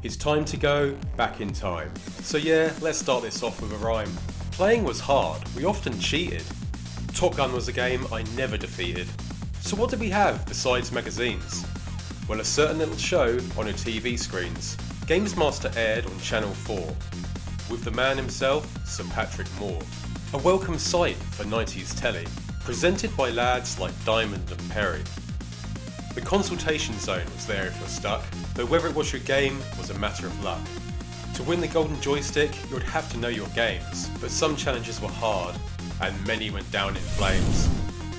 It's time to go back in time. So yeah, let's start this off with a rhyme. Playing was hard, we often cheated. Top Gun was a game I never defeated. So what did we have besides magazines? Well, a certain little show on your TV screens. Gamesmaster aired on Channel 4, with the man himself, Sir Patrick Moore. A welcome sight for 90s telly, presented by lads like Diamond and Perry. The consultation zone was there if you're stuck, though whether it was your game was a matter of luck. To win the golden joystick, you would have to know your games, but some challenges were hard, and many went down in flames.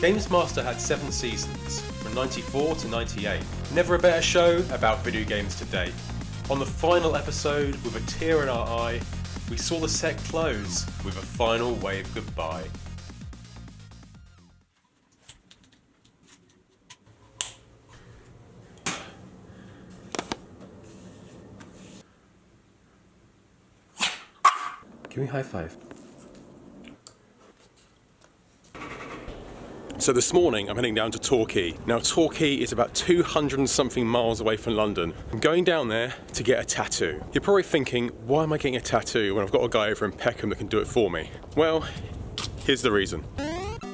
Gamesmaster had 7 seasons, from 94 to 98. Never a better show about video games to date. On the final episode, with a tear in our eye, we saw the set close with a final wave goodbye. Give me a high five. So this morning I'm heading down to Torquay. Now Torquay is about 200 and something miles away from London. I'm going down there to get a tattoo. You're probably thinking, why am I getting a tattoo when I've got a guy over in Peckham that can do it for me? Well, here's the reason.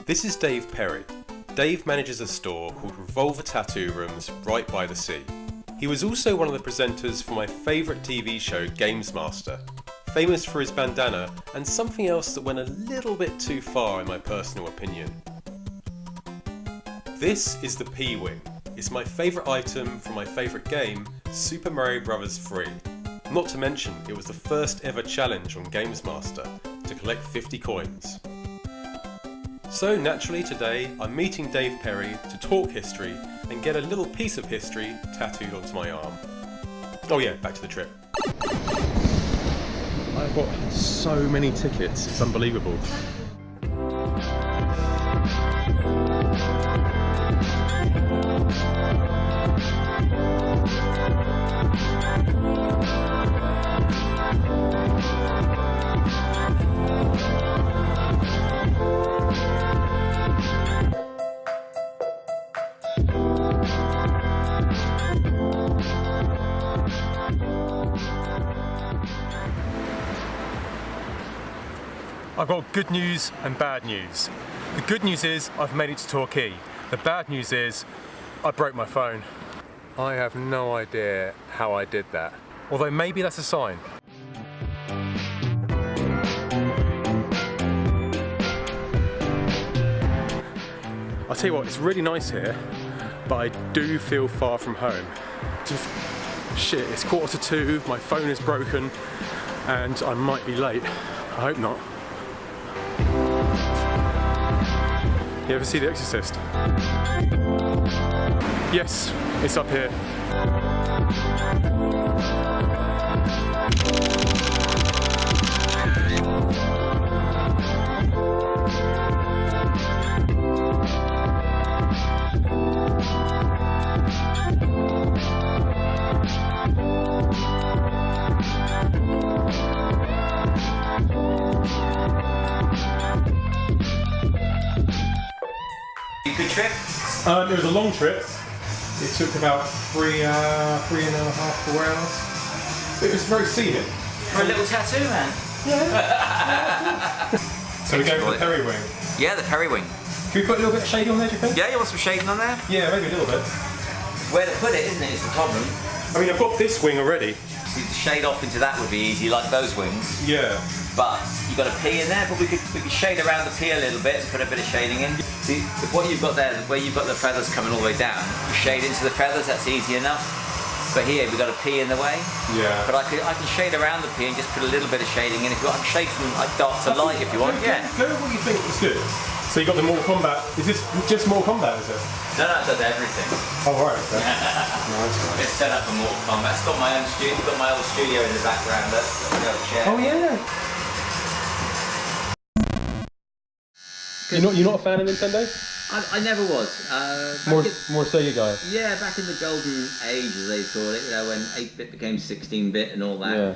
This is Dave Perry. Dave manages a store called Revolver Tattoo Rooms right by the sea. He was also one of the presenters for my favourite TV show, Gamesmaster. Famous for his bandana and something else that went a little bit too far in my personal opinion. This is the P-Wing. It's my favourite item from my favourite game, Super Mario Bros. 3. Not to mention, it was the first ever challenge on Gamesmaster to collect 50 coins. So naturally today, I'm meeting Dave Perry to talk history and get a little piece of history tattooed onto my arm. Oh yeah, back to the trip. I've got so many tickets, it's unbelievable. I've got good news and bad news. The good news is I've made it to Torquay. The bad news is I broke my phone. I have no idea how I did that. Although maybe that's a sign. I'll tell you what, it's really nice here, but I do feel far from home. Just, shit, it's 1:45, my phone is broken, and I might be late. I hope not. You ever see The Exorcist? Yes, it's up here. Good trip? It was a long trip. It took about 3 and a half, 4 hours. It was very scenic. For a little tattoo, man. Yeah. So we're going for the Perry-Wing. Yeah, the Perry-Wing. Can we put a little bit of shading on there, do you think? Yeah, you want some shading on there? Yeah, maybe a little bit. Where to put it, isn't it, is the problem. I mean, I've got this wing already. See, to shade off into that would be easy, like those wings. Yeah. But you've got a P in there, but we could shade around the P a little bit and put a bit of shading in. See, what you've got there, where you've got the feathers coming all the way down, you shade into the feathers, that's easy enough. But here, we've got a P in the way. Yeah. But I can shade around the P and just put a little bit of shading in. If you want, I can shade from like dark to light if you want. Yeah. Go with what you think was good. So you got the Mortal Kombat. Is this just Mortal Kombat, is it? No, it does everything. Oh, right. Okay. Nice. It's set up for Mortal Kombat. It's got my own studio. Got my old studio in the background. Oh yeah. You're not a fan of Nintendo? I never was. More Sega guy. Yeah, back in the golden age, as they call it, when 8-bit became 16-bit and all that. Yeah.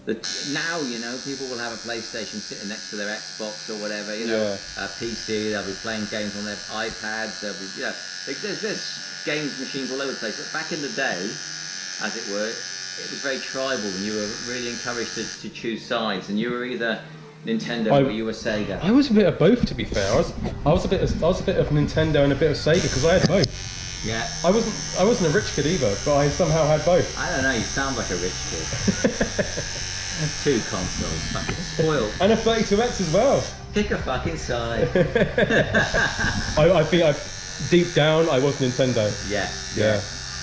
Now, people will have a PlayStation sitting next to their Xbox or whatever, a PC, they'll be playing games on their iPads, there'll be, there's games machines all over the place. But back in the day, as it were, it was very tribal, and you were really encouraged to choose sides, and you were either Nintendo or you were Sega. I was a bit of both, to be fair. I was a bit of Nintendo and a bit of Sega because I had both. Yeah. I wasn't a rich kid either, but I somehow had both. I don't know. You sound like a rich kid. 2 consoles, fucking spoiled. And a 32X as well. Pick a fucking side. I think deep down I was Nintendo. Yeah.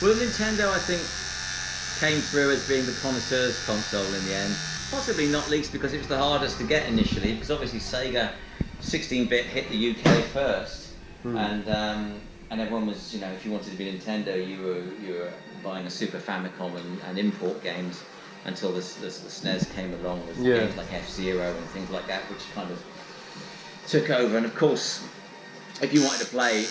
Well, Nintendo, I think, came through as being the connoisseur's console in the end. Possibly not least because it was the hardest to get initially, because obviously Sega 16-bit hit the UK first, and everyone was, you know, if you wanted to be Nintendo, you were buying a Super Famicom and import games until the SNES came along with games like F-Zero and things like that, which kind of took over. And of course, if you wanted to play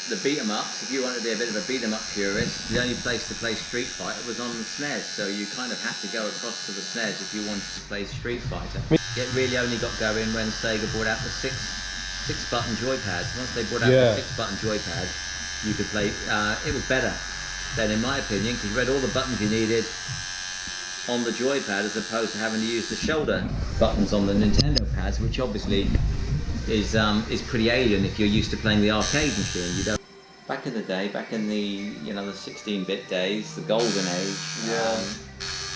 the beat-em-ups, if you wanted to be a bit of a beat-em-up purist, the only place to play Street Fighter was on the SNES, so you kind of had to go across to the SNES if you wanted to play Street Fighter. It really only got going when Sega brought out the six-button joypads. Once they brought out the 6-button joypad, you could play, it was better then in my opinion, because you read all the buttons you needed on the joypad as opposed to having to use the shoulder buttons on the Nintendo pads, which obviously is pretty alien if you're used to playing the arcade machine. You don't. Back in the day, back in the the 16-bit days, the golden age.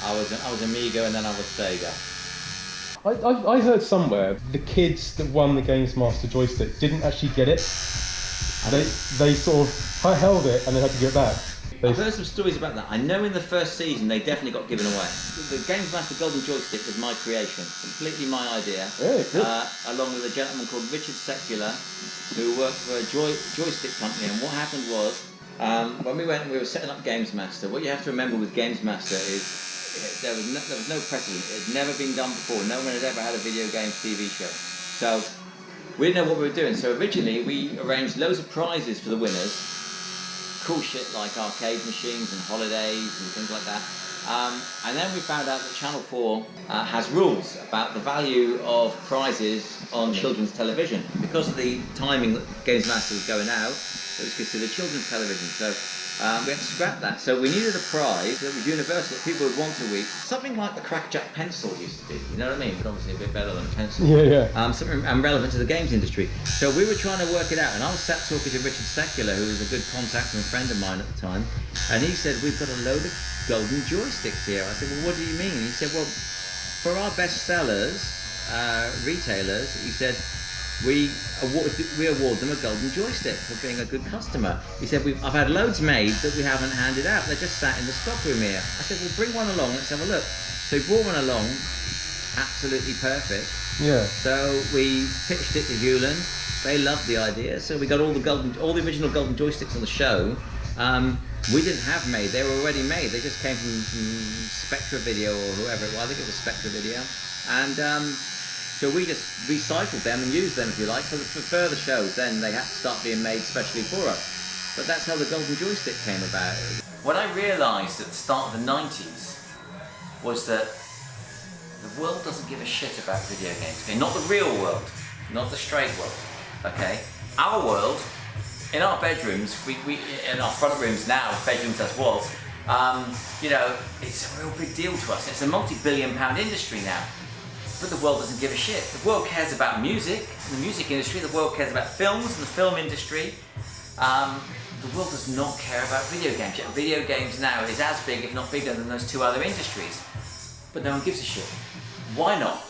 I was Amiga and then I was Sega. I heard somewhere the kids that won the Gamesmaster joystick didn't actually get it. They sort of held it and they had to give it back. I've heard some stories about that. I know in the first season they definitely got given away. The Gamesmaster Golden Joystick was my creation, completely my idea, along with a gentleman called Richard Secular, who worked for a joystick company. And what happened was, when we were setting up Gamesmaster, what you have to remember with Gamesmaster is there was no precedent. It had never been done before. No one had ever had a video game TV show. So we didn't know what we were doing. So originally we arranged loads of prizes for the winners. Cool shit like arcade machines and holidays and things like that. And then we found out that Channel 4 has rules about the value of prizes on children's television. Because of the timing that Gamesmaster was going out, it was considered children's television. So we had to scrap that. So we needed a prize that was universal, that people would want to eat. Something like the Crackjack pencil used to be, you know what I mean? But obviously a bit better than a pencil. Something relevant to the games industry. So we were trying to work it out, and I was sat talking to Richard Secular, who was a good contact and a friend of mine at the time, and he said, we've got a load of golden joysticks here. I said, well, what do you mean? He said, well, for our best sellers, retailers, he said, we award them a golden joystick for being a good customer. He said, I've had loads made that we haven't handed out. They're just sat in the stock room here. I said, well, bring one along, let's have a look. So he brought one along, absolutely perfect. So we pitched it to Hewland. They loved the idea. So we got all the original golden joysticks on the show. We didn't have made, they were already made. They just came from Spectra Video or whoever it was. I think it was Spectra Video. And so we just recycled them and used them, if you like. So for further shows, then they had to start being made specially for us. But that's how the golden joystick came about. What I realised at the start of the 90s was that the world doesn't give a shit about video games. Okay? Not the real world, not the straight world. Okay, our world, in our bedrooms, we in our front rooms now, bedrooms as was, it's a real big deal to us. It's a multi-billion-pound industry now. But the world doesn't give a shit. The world cares about music, the music industry. The world cares about films and the film industry. The world does not care about video games. Yet video games now is as big, if not bigger, than those two other industries. But no one gives a shit. Why not?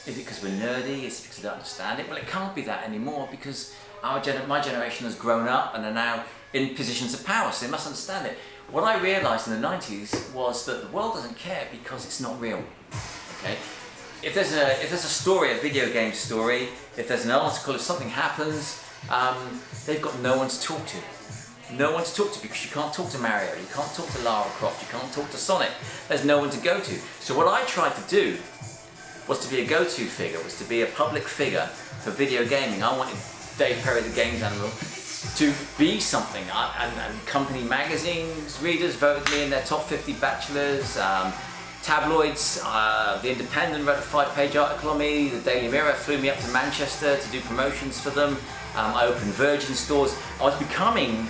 Is it because we're nerdy? Is it because we don't understand it? Well, it can't be that anymore because my generation has grown up and are now in positions of power, so they must understand it. What I realised in the 90s was that the world doesn't care because it's not real. Okay? If there's a story, a video game story, if there's an article, if something happens, they've got no one to talk to. No one to talk to because you can't talk to Mario, you can't talk to Lara Croft, you can't talk to Sonic. There's no one to go to. So what I tried to do was to be a go-to figure, was to be a public figure for video gaming. I wanted Dave Perry, the games animal, to be something. And company magazines, readers voted me in their top 50 bachelors. Tabloids, The Independent wrote a 5-page article on me, the Daily Mirror flew me up to Manchester to do promotions for them, I opened Virgin stores. I was becoming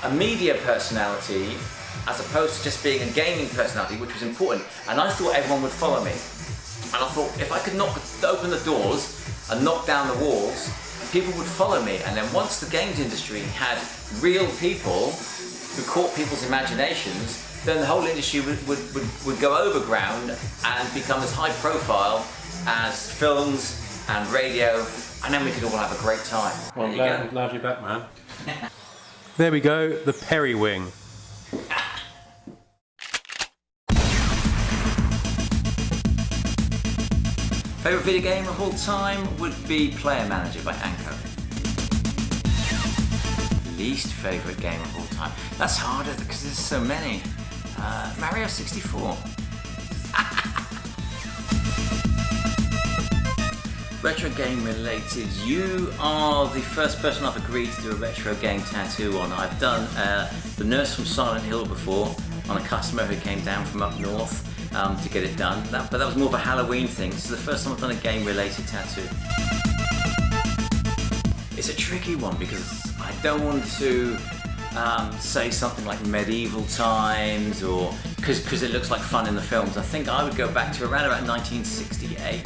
a media personality as opposed to just being a gaming personality, which was important. And I thought everyone would follow me. And I thought if I could open the doors and knock down the walls, people would follow me. And then once the games industry had real people who caught people's imaginations, then the whole industry would go overground and become as high profile as films and radio, and then we could all have a great time. Well, I'm glad you're back, man. There we go, the Periwing. Favourite video game of all time would be Player Manager by Anko. Least favourite game of all time? That's harder because there's so many. Mario 64. Retro game related. You are the first person I've agreed to do a retro game tattoo on. I've done the nurse from Silent Hill before on a customer who came down from up north to get it done. But that was more of a Halloween thing. This is the first time I've done a game related tattoo. It's a tricky one because I don't want to say something like medieval times, or because it looks like fun in the films. I think I would go back to around about 1968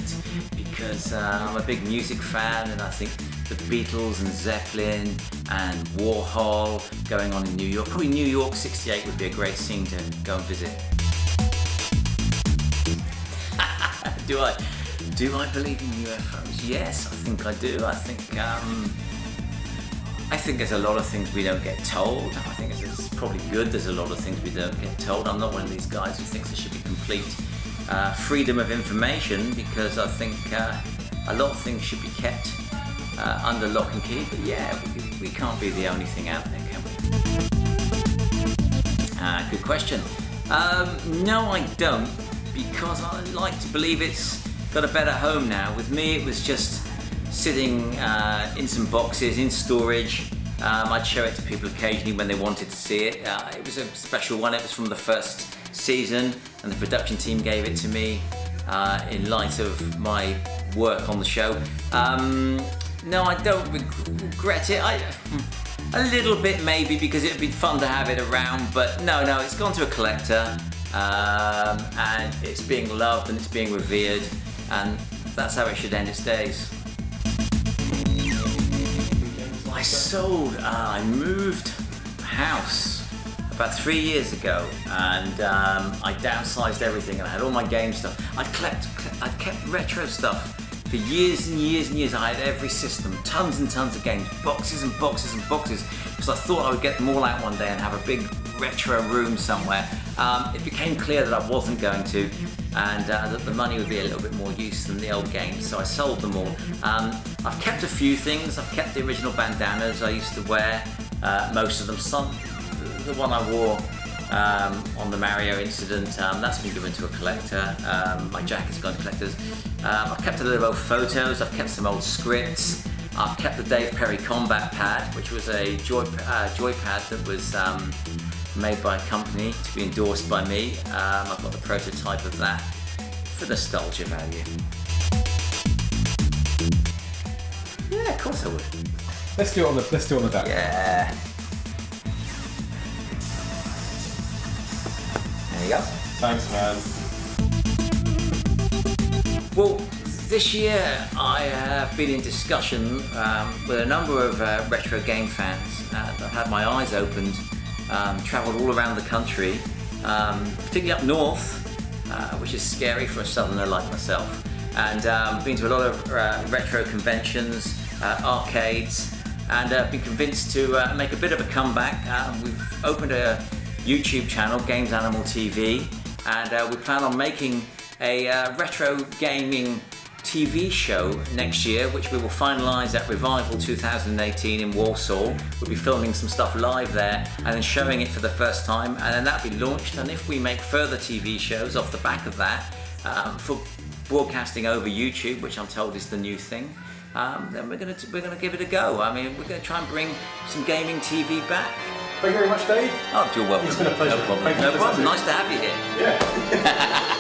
because I'm a big music fan, and I think the Beatles and Zeppelin and Warhol going on in New York. Probably New York 68 would be a great scene to go and visit. Do I believe in UFOs? Yes, I think I do. I think there's a lot of things we don't get told. I think it's probably good there's a lot of things we don't get told. I'm not one of these guys who thinks there should be complete freedom of information, because I think a lot of things should be kept under lock and key. But yeah, we can't be the only thing out there, can we? Good question. No, I don't, because I like to believe it's got a better home now. With me, it was just sitting in some boxes in storage. I'd show it to people occasionally when they wanted to see it. It was a special one. It was from the first season, and the production team gave it to me in light of my work on the show. No, I don't regret it. A little bit maybe, because it'd be fun to have it around, but no, it's gone to a collector, and it's being loved and it's being revered, and that's how it should end its days. I moved house about 3 years ago, and I downsized everything, and I had all my game stuff. I'd kept retro stuff for years and years and years. I had every system, tons and tons of games, boxes and boxes and boxes, because I thought I would get them all out one day and have a big retro room somewhere. It became clear that I wasn't going to, and that the money would be a little bit more use than the old games, so I sold them all. I've kept a few things. I've kept the original bandanas I used to wear, most of them. The one I wore on the Mario incident, that's been given to a collector. My jacket's gone to collectors. I've kept a lot of old photos. I've kept some old scripts. I've kept the Dave Perry Combat Pad, which was a joy pad that was made by a company to be endorsed by me. I've got the prototype of that for nostalgia value. Yeah, of course I would. Let's do it on the back. Yeah. There you go. Thanks, man. Well, this year I have been in discussion with a number of retro game fans. I've had my eyes opened, travelled all around the country, particularly up north, which is scary for a southerner like myself, and been to a lot of retro conventions, arcades, and been convinced to make a bit of a comeback. We've opened a YouTube channel, Games Animal TV, and we plan on making a retro gaming TV show next year, which we will finalise at Revival 2018 in Walsall. We'll be filming some stuff live there and then showing it for the first time, and then that'll be launched. And if we make further TV shows off the back of that for broadcasting over YouTube, which I'm told is the new thing, then we're gonna give it a go. I mean, we're gonna try and bring some gaming TV back. Thank you very much, Dave. Oh, you're welcome. It's been a pleasure. No problem. Nice to have you here. Yeah.